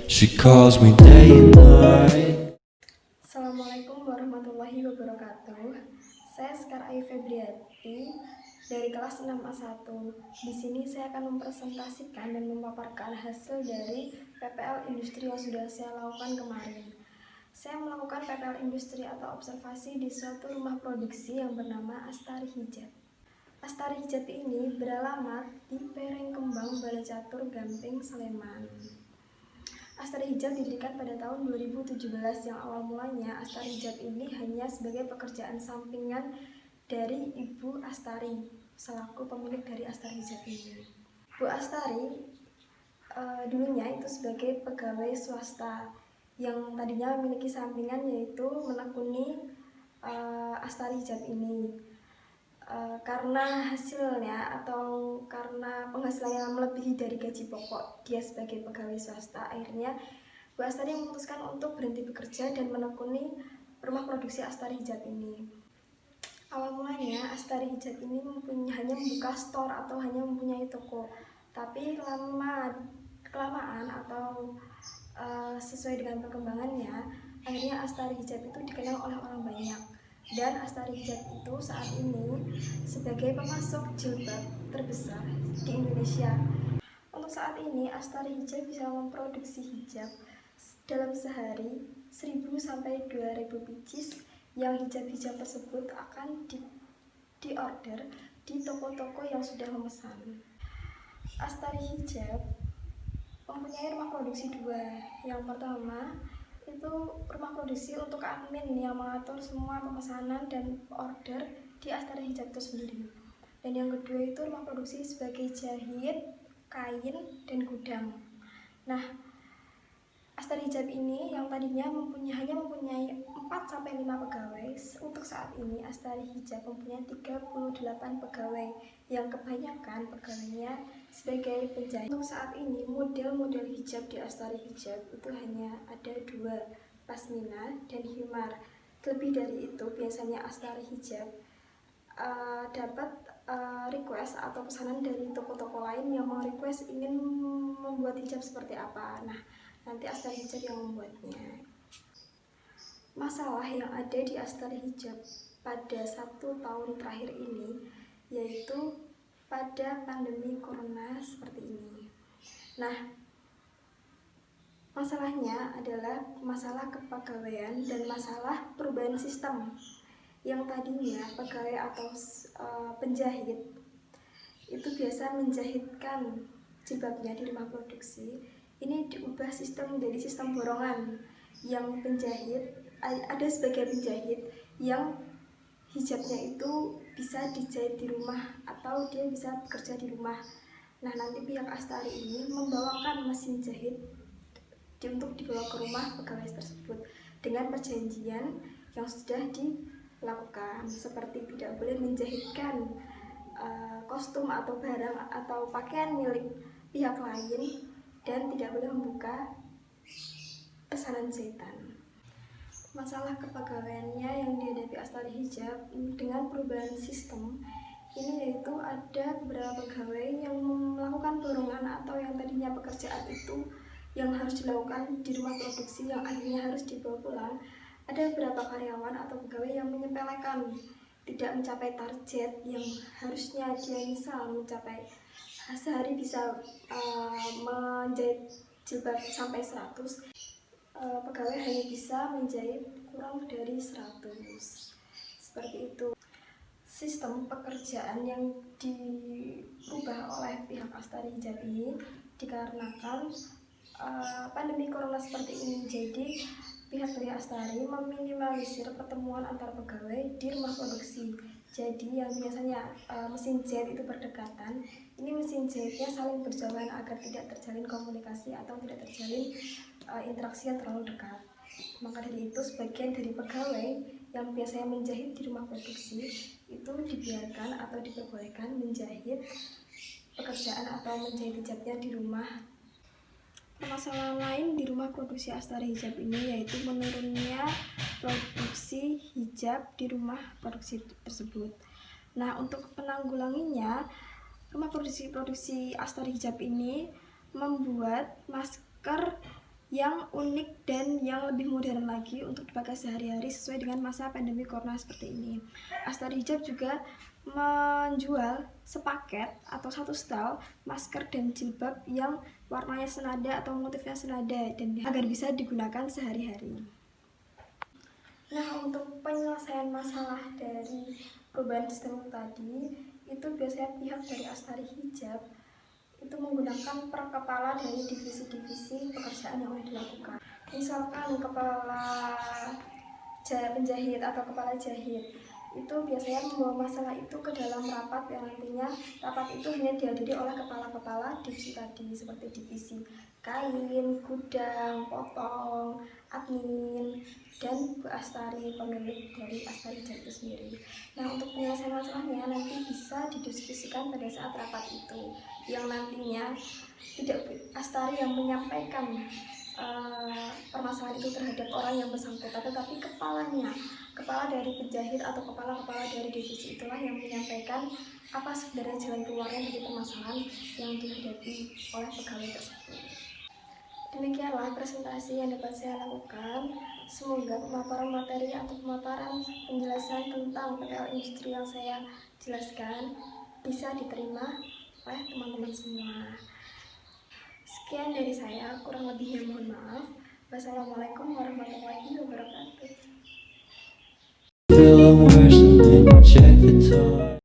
She calls me day and night. Assalamualaikum warahmatullahi wabarakatuh. Saya Sekar Ayu Febriati dari kelas 6A1. Di sini saya akan mempresentasikan dan memaparkan hasil dari PPL industri yang sudah saya lakukan kemarin. Saya melakukan PPL industri atau observasi di suatu rumah produksi yang bernama Astari Hijab. Astari Hijab ini beralamat di Pereng Kembang, Balacatur, Gamping, Sleman. Astari Hijab didirikan pada tahun 2017 yang awal mulanya Astari Hijab ini hanya sebagai pekerjaan sampingan dari Ibu Astari selaku pemilik dari Astari Hijab ini. Bu Astari dulunya itu sebagai pegawai swasta yang tadinya memiliki sampingan yaitu menekuni Astari Hijab ini. Karena hasilnya atau karena penghasilannya melebihi dari gaji pokok dia sebagai pegawai swasta, akhirnya Bu Astari memutuskan untuk berhenti bekerja dan menekuni rumah produksi Astari Hijab ini. Awal mulanya Astari Hijab ini hanya membuka store atau hanya mempunyai toko, tapi kelamaan atau sesuai dengan perkembangannya, akhirnya Astari Hijab itu dikenal oleh orang banyak. Dan Astari Hijab itu saat ini sebagai pemasok jilbab terbesar di Indonesia. Untuk saat ini Astari Hijab bisa memproduksi hijab dalam sehari 1000 sampai 2000 pieces, yang hijab-hijab tersebut akan diorder di toko-toko yang sudah memesan. Astari Hijab mempunyai rumah produksi dua. Yang pertama itu rumah produksi untuk admin yang mengatur semua pemesanan dan order di Astari Hijab itu sendiri. Dan yang kedua itu rumah produksi sebagai jahit, kain, dan gudang. Nah, Astari Hijab ini yang tadinya hanya mempunyai 4-5 pegawai, untuk saat ini Astari Hijab mempunyai 38 pegawai yang kebanyakan pegawainya sebagai penjahit. Untuk saat ini model-model hijab di Astari Hijab itu hanya ada 2, pasmina dan himar. Lebih dari itu biasanya Astari Hijab dapat request atau pesanan dari toko-toko lain yang request ingin membuat hijab seperti apa. Nah, nanti Astari Hijab yang membuatnya. Masalah yang ada di Astari Hijab pada 1 tahun terakhir ini yaitu pada pandemi corona seperti ini. Nah, masalahnya adalah masalah kepegawaian dan masalah perubahan sistem. Yang tadinya pegawai atau penjahit itu biasa menjahitkan jilbabnya di rumah produksi, ini diubah sistem menjadi sistem borongan, yang penjahit ada sebagai penjahit yang hijabnya itu bisa dijahit di rumah atau dia bisa bekerja di rumah. Nah, nanti pihak Astari ini membawakan mesin jahit untuk dibawa ke rumah pegawai tersebut dengan perjanjian yang sudah dilakukan, seperti tidak boleh menjahitkan kostum atau barang atau pakaian milik pihak lain dan tidak boleh membuka pesanan jahitan. Masalah kepegawaiannya yang dihadapi Astari Hijab dengan perubahan sistem ini yaitu ada beberapa pegawai yang melakukan borongan atau yang tadinya pekerjaan itu yang harus dilakukan di rumah produksi yang akhirnya harus dibawa pulang. Ada beberapa karyawan atau pegawai yang menyepelekan, tidak mencapai target yang harusnya dia misal mencapai sehari bisa menjahit jilbab sampai 100, pegawai hanya bisa menjahit kurang dari 100. Seperti itu. Sistem pekerjaan yang dirubah oleh pihak Astari Hijab ini dikarenakan pandemi corona seperti ini. Jadi pihak dari Astari meminimalisir pertemuan antar pegawai di rumah produksi. Jadi yang biasanya mesin jahit itu berdekatan, ini mesin jahitnya saling berjauhan agar tidak terjalin komunikasi atau tidak terjalin interaksi yang terlalu dekat. Maka dari itu sebagian dari pegawai yang biasanya menjahit di rumah produksi itu dibiarkan atau diperbolehkan menjahit pekerjaan atau menjahit hijabnya di rumah. Permasalahan lain di rumah produksi Astari Hijab ini yaitu menurunnya produksi hijab di rumah produksi tersebut. Nah, untuk penanggulanginya, rumah produksi Astari Hijab ini membuat masker yang unik dan yang lebih modern lagi untuk dipakai sehari-hari sesuai dengan masa pandemi corona seperti ini. Astari Hijab juga menjual sepaket atau satu style masker dan jilbab yang warnanya senada atau motifnya senada dan agar bisa digunakan sehari-hari. Nah, untuk penyelesaian masalah dari perubahan sistem tadi, itu biasanya pihak dari Astari Hijab itu menggunakan per kepala dari divisi-divisi pekerjaan yang sudah dilakukan. Misalkan kepala penjahit atau kepala jahit itu biasanya membawa masalah itu ke dalam rapat yang nantinya rapat itu hanya dihadiri oleh kepala-kepala divisi tadi seperti divisi kain, gudang, potong, admin, dan Bu Astari pemilik dari Astari Hijab itu sendiri. Nah, untuk penyelesaian masalahnya nanti bisa didiskusikan pada saat rapat itu yang nantinya tidak Astari yang menyampaikan permasalahan itu terhadap orang yang bersangkutan, tetapi kepala dari penjahit atau kepala-kepala dari divisi itulah yang menyampaikan apa sebenarnya jalan keluarnya dari permasalahan yang dihadapi oleh pegawai tersebut. Demikianlah presentasi yang dapat saya lakukan. Semoga pemaparan materi atau pemaparan penjelasan tentang PPL industri yang saya jelaskan bisa diterima oleh teman-teman semua. Sekian dari saya, kurang lebihnya mohon maaf. Wassalamualaikum warahmatullahi wabarakatuh. Feeling worse and then you check the time.